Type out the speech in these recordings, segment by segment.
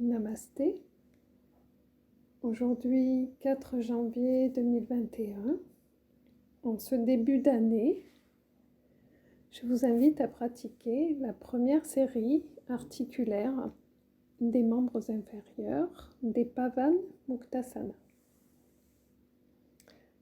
Namasté. Aujourd'hui, 4 janvier 2021, en ce début d'année, je vous invite à pratiquer la première série articulaire des membres inférieurs des Pavan Muktasana,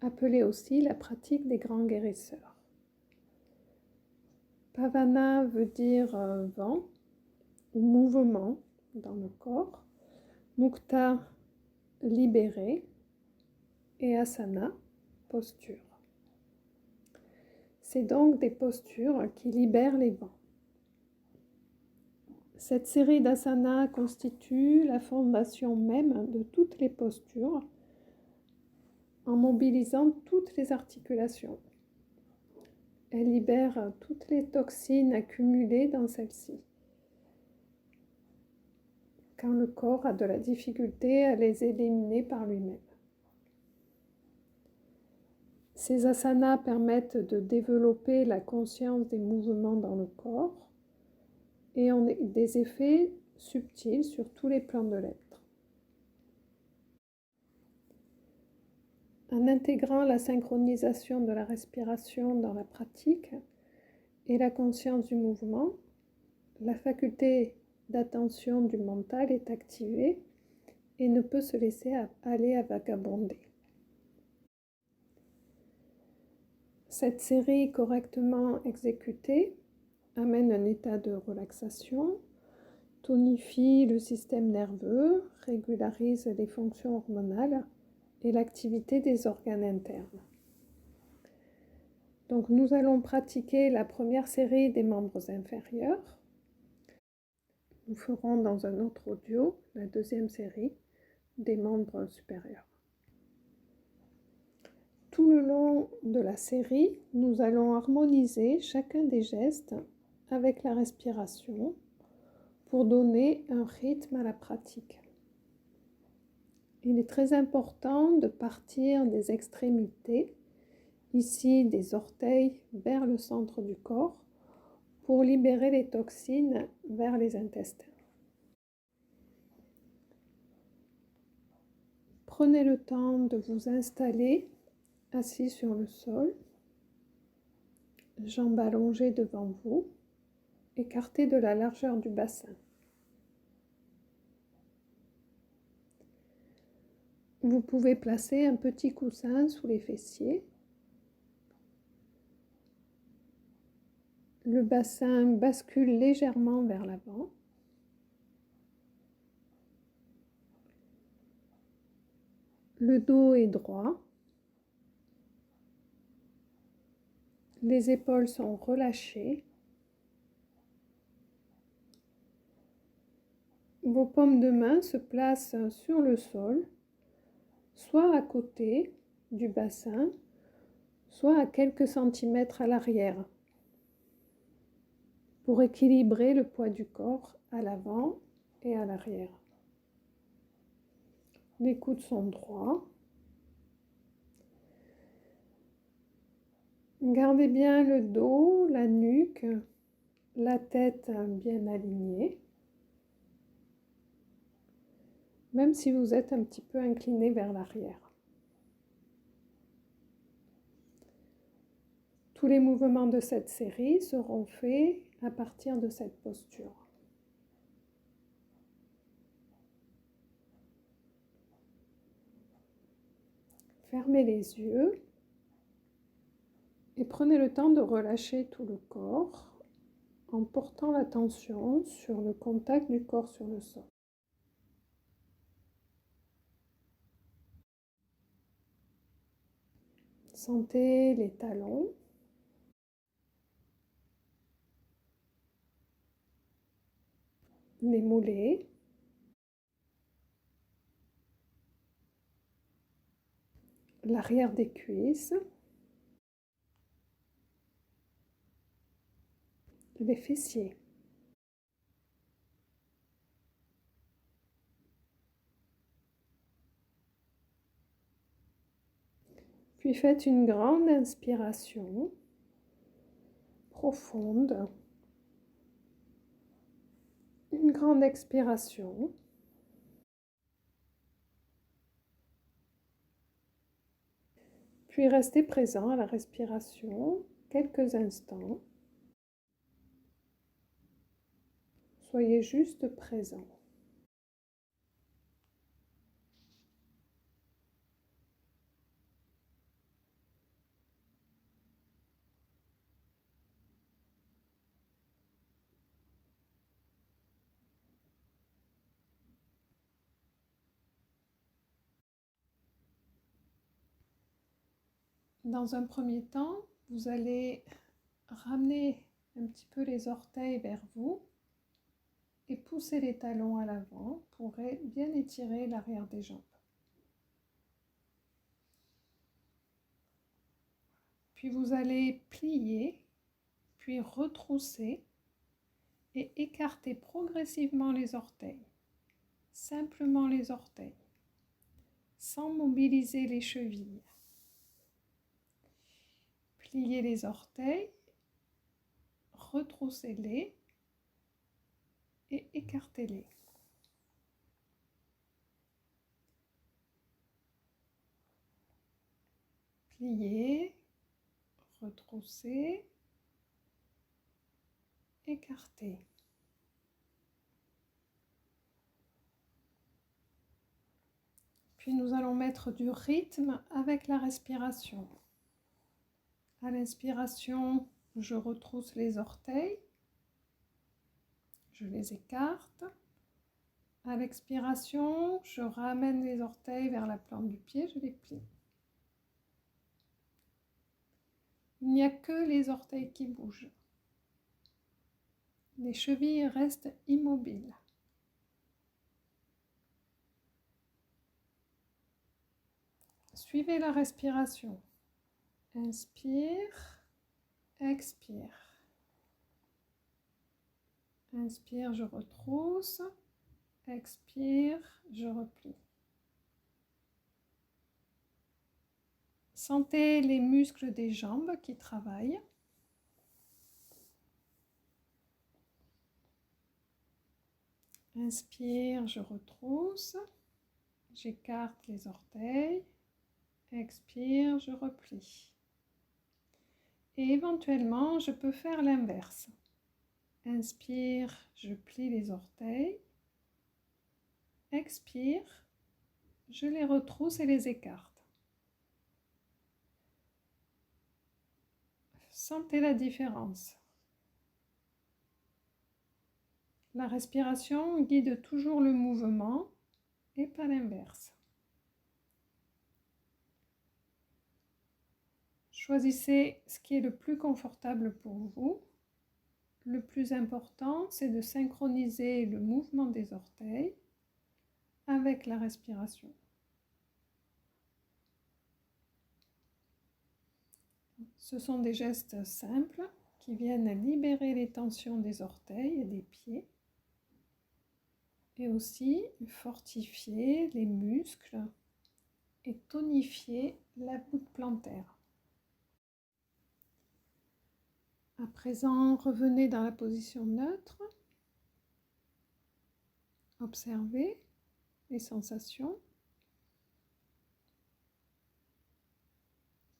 appelée aussi la pratique des grands guérisseurs. Pavana veut dire vent ou mouvement dans le corps, Mukta libéré et asana, posture. C'est donc des postures qui libèrent les vents. Cette série d'asanas constitue la fondation même de toutes les postures en mobilisant toutes les articulations. Elle libère toutes les toxines accumulées dans celles-ci, quand le corps a de la difficulté à les éliminer par lui-même. Ces asanas permettent de développer la conscience des mouvements dans le corps et ont des effets subtils sur tous les plans de l'être. En intégrant la synchronisation de la respiration dans la pratique et la conscience du mouvement, la faculté d'attention du mental est activée et ne peut se laisser aller à vagabonder. Cette série correctement exécutée amène un état de relaxation, tonifie le système nerveux, régularise les fonctions hormonales et l'activité des organes internes. Donc nous allons pratiquer la première série des membres inférieurs. Nous ferons dans un autre audio la deuxième série des membres supérieurs. Tout le long de la série, nous allons harmoniser chacun des gestes avec la respiration pour donner un rythme à la pratique. Il est très important de partir des extrémités, ici des orteils vers le centre du corps, pour libérer les toxines vers les intestins. Prenez le temps de vous installer assis sur le sol, jambes allongées devant vous, écartées de la largeur du bassin. Vous pouvez placer un petit coussin sous les fessiers. Le bassin bascule légèrement vers l'avant. Le dos est droit. Les épaules sont relâchées. Vos paumes de main se placent sur le sol, soit à côté du bassin, soit à quelques centimètres à l'arrière, pour équilibrer le poids du corps à l'avant et à l'arrière. Les coudes sont droits. Gardez bien le dos, la nuque, la tête bien alignée, même si vous êtes un petit peu incliné vers l'arrière. Tous les mouvements de cette série seront faits à partir de cette posture. Fermez les yeux et prenez le temps de relâcher tout le corps en portant l'attention sur le contact du corps sur le sol. Sentez les talons, les mollets, l'arrière des cuisses, les fessiers. Puis faites une grande inspiration profonde, une grande expiration. Puis restez présent à la respiration quelques instants. Soyez juste présent. Dans un premier temps, vous allez ramener un petit peu les orteils vers vous et pousser les talons à l'avant pour bien étirer l'arrière des jambes. Puis vous allez plier, puis retrousser et écarter progressivement les orteils. Simplement les orteils, sans mobiliser les chevilles. Pliez les orteils, retroussez-les et écartez-les. Pliez, retroussez, écartez. Puis nous allons mettre du rythme avec la respiration. À l'inspiration, je retrousse les orteils, je les écarte. À l'expiration, je ramène les orteils vers la plante du pied, je les plie. Il n'y a que les orteils qui bougent. Les chevilles restent immobiles. Suivez la respiration. Inspire, expire. Inspire, je retrousse. Expire, je replie. Sentez les muscles des jambes qui travaillent. Inspire, je retrousse. J'écarte les orteils. Expire, je replie. Et éventuellement, je peux faire l'inverse. Inspire, je plie les orteils. Expire, je les retrousse et les écarte. Sentez la différence. La respiration guide toujours le mouvement et pas l'inverse. Choisissez ce qui est le plus confortable pour vous. Le plus important, c'est de synchroniser le mouvement des orteils avec la respiration. Ce sont des gestes simples qui viennent libérer les tensions des orteils et des pieds et aussi fortifier les muscles et tonifier la voûte plantaire. À présent, revenez dans la position neutre. Observez les sensations.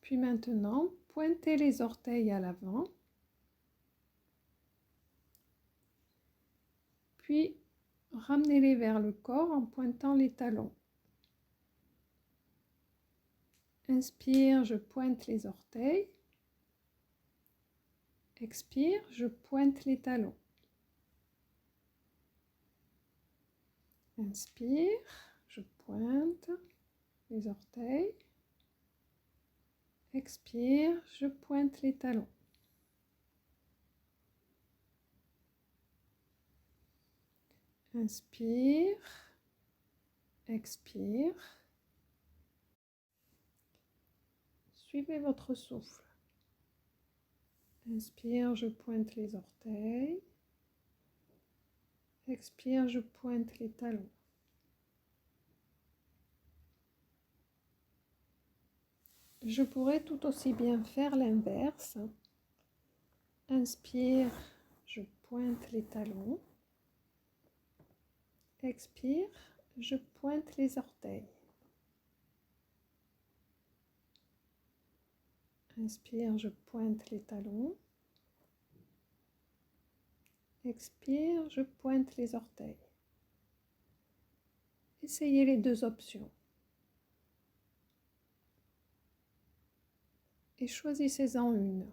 Puis maintenant, pointez les orteils à l'avant. Puis, ramenez-les vers le corps en pointant les talons. Inspire, je pointe les orteils. Expire, je pointe les talons. Inspire, je pointe les orteils. Expire, je pointe les talons. Inspire, expire. Suivez votre souffle. Inspire, je pointe les orteils. Expire, je pointe les talons. Je pourrais tout aussi bien faire l'inverse. Inspire, je pointe les talons. Expire, je pointe les orteils. Inspire, je pointe les talons. Expire, je pointe les orteils. Essayez les deux options. Et choisissez-en une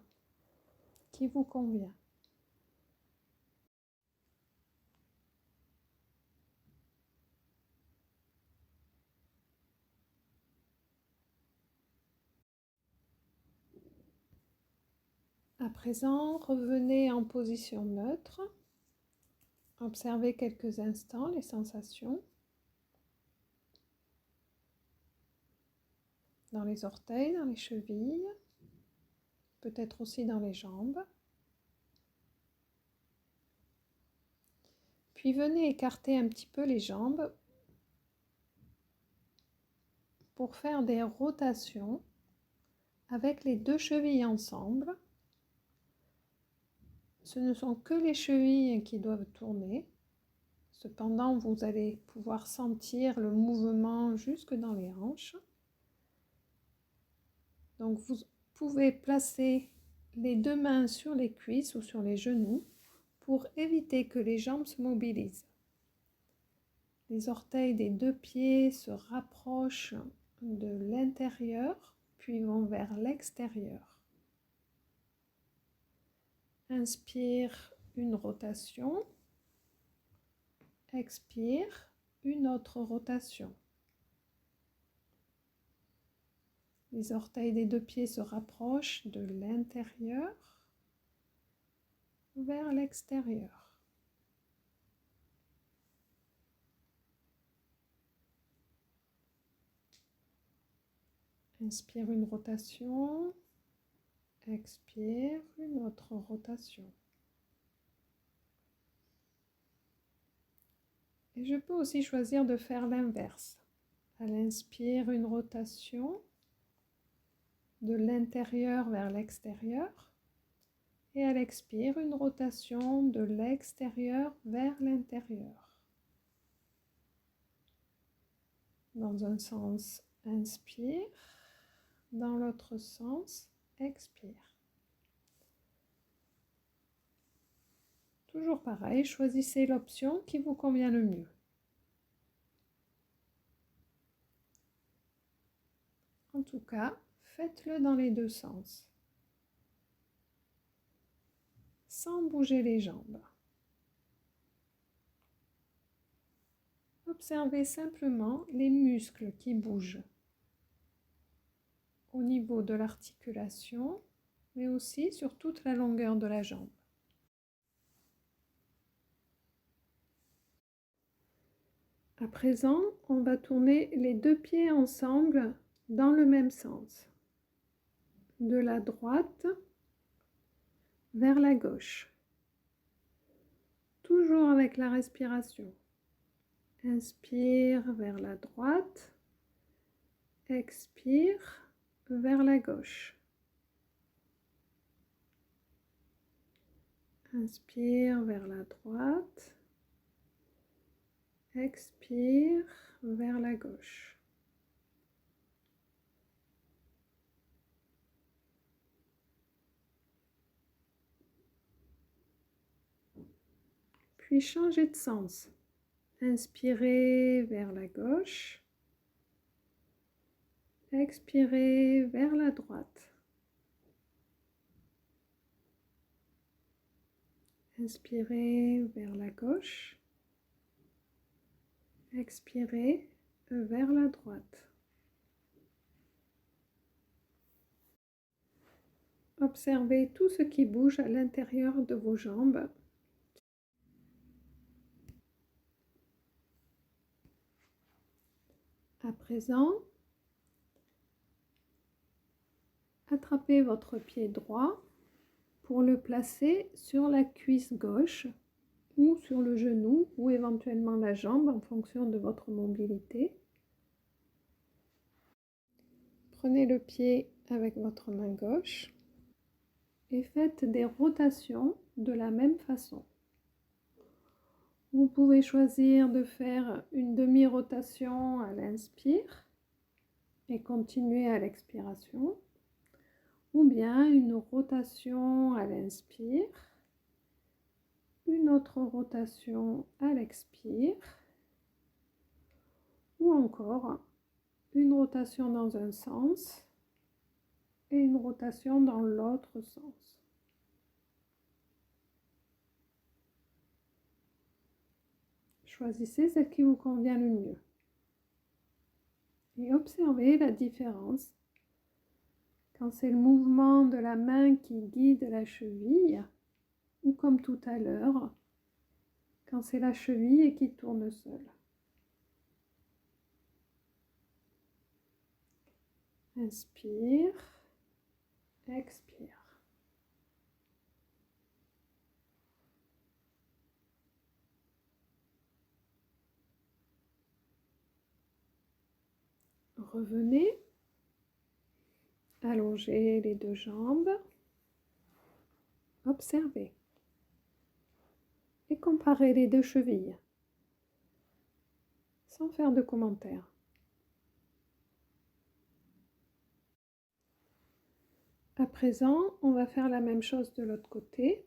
qui vous convient. À présent, revenez en position neutre. Observez quelques instants les sensations dans les orteils, dans les chevilles, peut-être aussi dans les jambes. Puis venez écarter un petit peu les jambes pour faire des rotations avec les deux chevilles ensemble. Ce ne sont que les chevilles qui doivent tourner. Cependant, vous allez pouvoir sentir le mouvement jusque dans les hanches. Donc, vous pouvez placer les deux mains sur les cuisses ou sur les genoux pour éviter que les jambes se mobilisent. Les orteils des deux pieds se rapprochent de l'intérieur, puis vont vers l'extérieur. Inspire, une rotation. Expire, une autre rotation. Les orteils des deux pieds se rapprochent de l'intérieur vers l'extérieur. Inspire une rotation. Expire, une autre rotation. Et je peux aussi choisir de faire l'inverse. À l'inspire, une rotation de l'intérieur vers l'extérieur. Et à l'expire, une rotation de l'extérieur vers l'intérieur. Dans un sens, inspire. Dans l'autre sens, expire. Toujours pareil, choisissez l'option qui vous convient le mieux. En tout cas, faites-le dans les deux sens, sans bouger les jambes. Observez simplement les muscles qui bougent au niveau de l'articulation, mais aussi sur toute la longueur de la jambe. À présent, on va tourner les deux pieds ensemble dans le même sens, de la droite vers la gauche, toujours avec la respiration. Inspire vers la droite, expire vers la gauche. Inspire vers la droite, expire vers la gauche. Puis changez de sens. Inspirez vers la gauche, expirez vers la droite. Inspirez vers la gauche, expirez vers la droite. Observez tout ce qui bouge à l'intérieur de vos jambes. À présent, attrapez votre pied droit pour le placer sur la cuisse gauche ou sur le genou ou éventuellement la jambe en fonction de votre mobilité. Prenez le pied avec votre main gauche et faites des rotations de la même façon. Vous pouvez choisir de faire une demi-rotation à l'inspire et continuer à l'expiration, ou bien une rotation à l'inspire, une autre rotation à l'expire, ou encore une rotation dans un sens et une rotation dans l'autre sens. Choisissez celle qui vous convient le mieux et observez la différence quand c'est le mouvement de la main qui guide la cheville ou comme tout à l'heure, quand c'est la cheville qui tourne seule. Inspire, expire. Revenez, allongez les deux jambes, observez et comparez les deux chevilles sans faire de commentaires. À présent, on va faire la même chose de l'autre côté.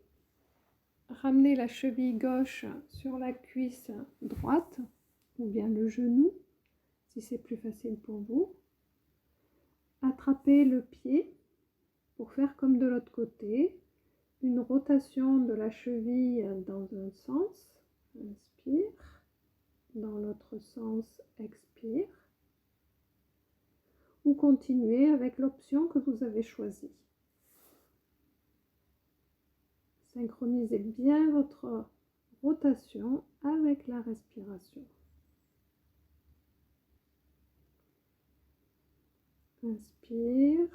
Ramenez la cheville gauche sur la cuisse droite ou bien le genou, si c'est plus facile pour vous. Attrapez le pied pour faire comme de l'autre côté, une rotation de la cheville dans un sens, inspire, dans l'autre sens, expire, ou continuez avec l'option que vous avez choisie. Synchronisez bien votre rotation avec la respiration. Inspire,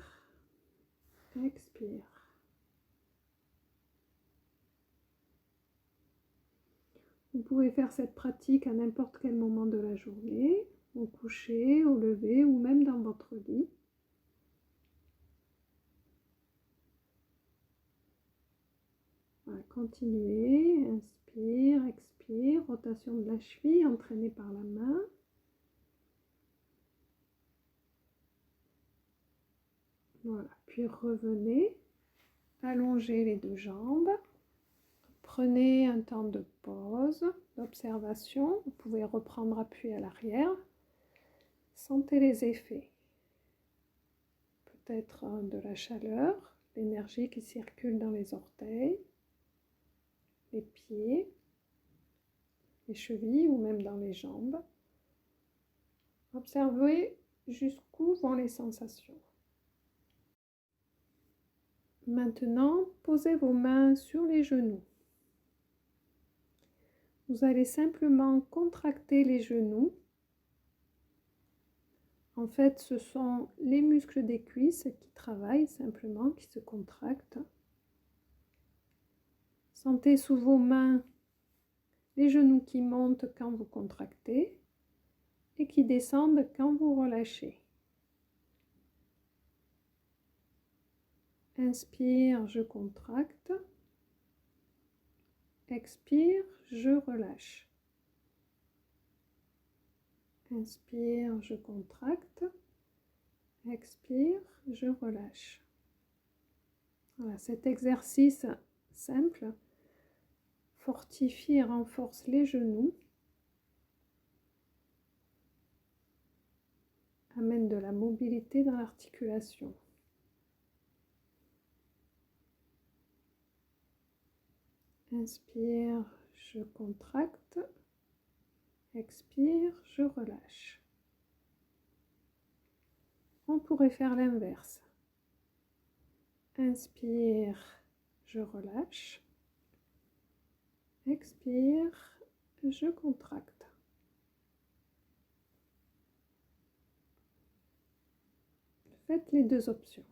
expire. Vous pouvez faire cette pratique à n'importe quel moment de la journée, au coucher, au lever ou même dans votre lit. Voilà, continuez, inspire, expire, rotation de la cheville entraînée par la main. Voilà, puis revenez, allongez les deux jambes. Prenez un temps de pause, d'observation. Vous pouvez reprendre appui à l'arrière. Sentez les effets. Peut-être de la chaleur, l'énergie qui circule dans les orteils, les pieds, les chevilles ou même dans les jambes. Observez jusqu'où vont les sensations. Maintenant, posez vos mains sur les genoux. Vous allez simplement contracter les genoux. En fait, ce sont les muscles des cuisses qui travaillent simplement, qui se contractent. Sentez sous vos mains les genoux qui montent quand vous contractez et qui descendent quand vous relâchez. Inspire, je contracte. Expire, je relâche. Inspire, je contracte. Expire, je relâche. Voilà, cet exercice simple fortifie et renforce les genoux, amène de la mobilité dans l'articulation. Inspire, je contracte. Expire, je relâche. On pourrait faire l'inverse. Inspire, je relâche. Expire, je contracte. Faites les deux options.